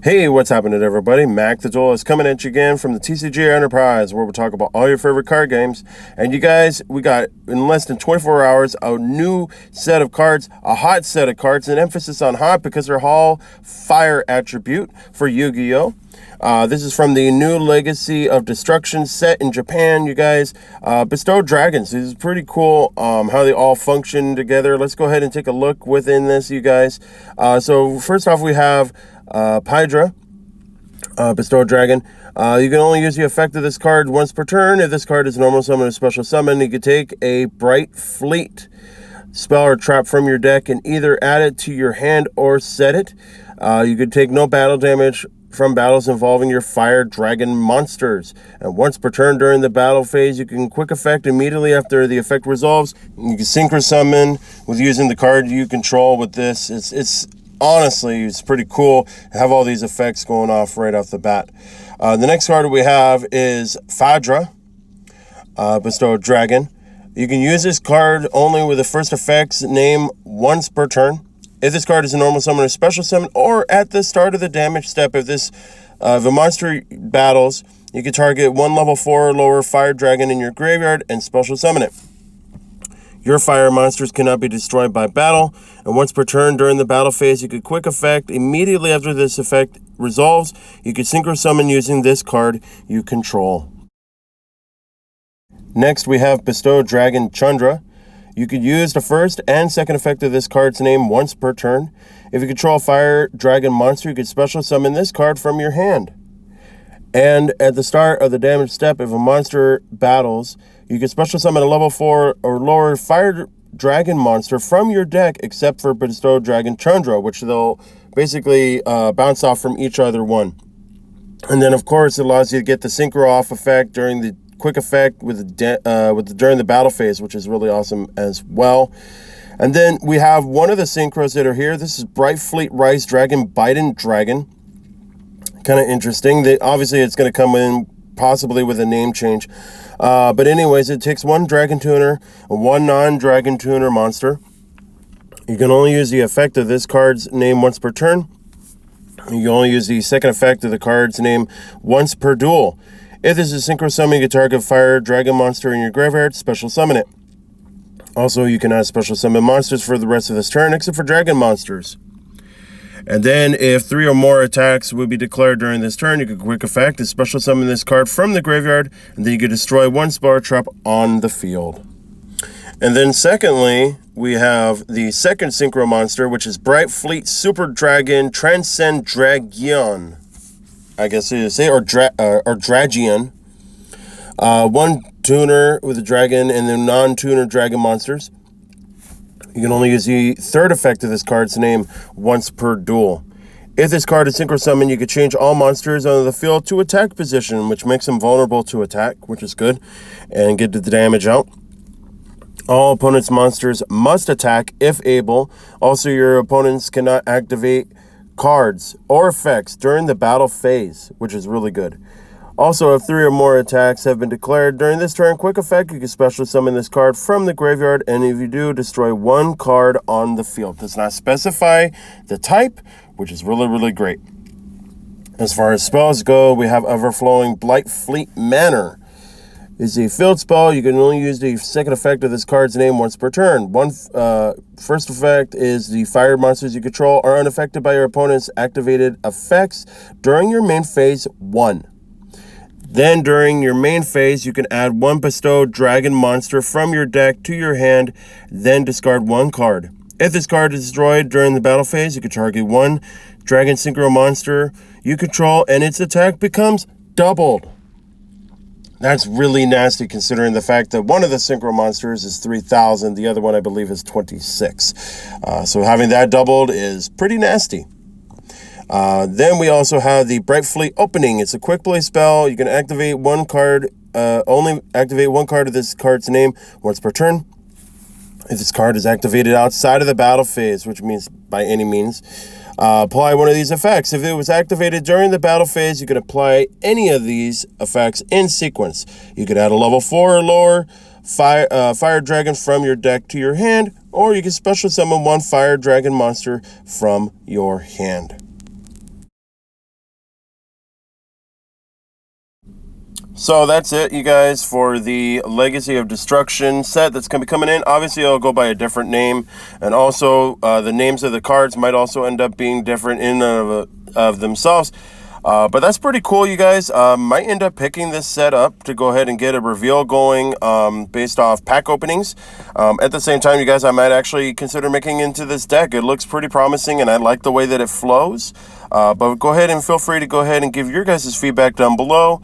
Hey, what's happening, everybody? Mac the Duelist coming at you again from the TCG Enterprise, where we talk about all your favorite card games. And you guys, we got, in less than 24 hours, a new set of cards, a hot set of cards, an emphasis on hot because they're all fire attribute for Yu-Gi-Oh! This is from the new Legacy of Destruction set in Japan, you guys. Bestowed Dragons. This is pretty cool how they all function together. Let's go ahead and take a look within this, you guys. So first off, we have Fadra, Bestowed Dragon. You can only use the effect of this card once per turn. If this card is normal summon or special summon, you can take a Blight spell or trap from your deck and either add it to your hand or set it. You could take no battle damage from battles involving your fire dragon monsters. And once per turn during the battle phase, you can quick effect immediately after the effect resolves. You can synchro summon with using the card you control with this. Honestly, it's pretty cool to have all these effects going off right off the bat. The next card we have is Fadra, Bestowed Dragon. You can use this card only with the first effect's name once per turn. If this card is a normal summon or special summon, or at the start of the damage step, if a monster battles, you can target one level 4 or lower fire dragon in your graveyard and special summon it. Your fire monsters cannot be destroyed by battle, and once per turn during the battle phase, you could quick effect immediately after this effect resolves. You could synchro summon using this card you control. Next, we have Bestowed Dragon Chundra. You could use the first and second effect of this card's name once per turn. If you control a fire dragon monster, you could special summon this card from your hand. And at the start of the damage step, if a monster battles, you can special summon a level 4 or lower fire dragon monster from your deck, except for Bestowed Dragon Chundra, which they'll basically bounce off from each other one. And then, of course, it allows you to get the synchro off effect during the quick effect during the battle phase, which is really awesome as well. And then we have one of the synchros that are here. This is Bright Fleet Rise Dragon, Biden Dragon. Kind of interesting. Obviously, it's going to come in possibly with a name change. But anyways, it takes one Dragon Tuner, one non-Dragon Tuner monster. You can only use the effect of this card's name once per turn. You can only use the second effect of the card's name once per duel. If this is synchro summon, you can target fire dragon monster in your graveyard, special summon it. Also, you can add special summon monsters for the rest of this turn, except for dragon monsters. And then, if 3 or more attacks will be declared during this turn, you can quick effect and special summon this card from the graveyard, and then you can destroy one spell trap on the field. And then secondly, we have the second synchro monster, which is Bright Fleet Super Dragon Transcend Dragion. I guess you say, or Dragion. One tuner with a dragon and then non-tuner dragon monsters. You can only use the third effect of this card's name once per duel. If this card is synchro summon, you can change all monsters on the field to attack position, which makes them vulnerable to attack, which is good, and get the damage out. All opponents' monsters must attack if able. Also, your opponents cannot activate cards or effects during the battle phase, which is really good. Also, if 3 or more attacks have been declared during this turn, quick effect, you can special summon this card from the graveyard, and if you do, destroy one card on the field. Does not specify the type, which is really, really great. As far as spells go, we have Overflowing Blight Fleet Manor. It's a field spell. You can only use the second effect of this card's name once per turn. First effect is the fire monsters you control are unaffected by your opponent's activated effects during your main phase 1. Then during your main phase, you can add one bestowed dragon monster from your deck to your hand, then discard one card. If this card is destroyed during the battle phase, you can target one dragon synchro monster you control, and its attack becomes doubled. That's really nasty considering the fact that one of the synchro monsters is 3,000, the other one I believe is 26. So having that doubled is pretty nasty. Then we also have the Bright Fleet Opening. It's a quick play spell. You can activate one card, only activate one card of this card's name once per turn. If this card is activated outside of the battle phase, which means by any means, apply one of these effects. If it was activated during the battle phase, you can apply any of these effects in sequence. You could add a level 4 or lower fire dragon from your deck to your hand, or you can special summon one fire dragon monster from your hand. So that's it, you guys, for the Legacy of Destruction set that's going to be coming in. Obviously, it'll go by a different name, and also the names of the cards might also end up being different in and of themselves. But that's pretty cool, you guys. Might end up picking this set up to go ahead and get a reveal going based off pack openings. At the same time, you guys, I might actually consider making into this deck. It looks pretty promising, and I like the way that it flows. But go ahead and feel free to go ahead and give your guys' feedback down below.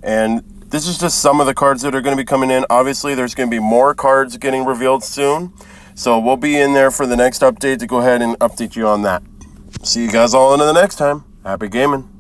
And this is just some of the cards that are going to be coming in. Obviously, there's going to be more cards getting revealed soon. So we'll be in there for the next update to go ahead and update you on that. See you guys all into the next time. Happy gaming.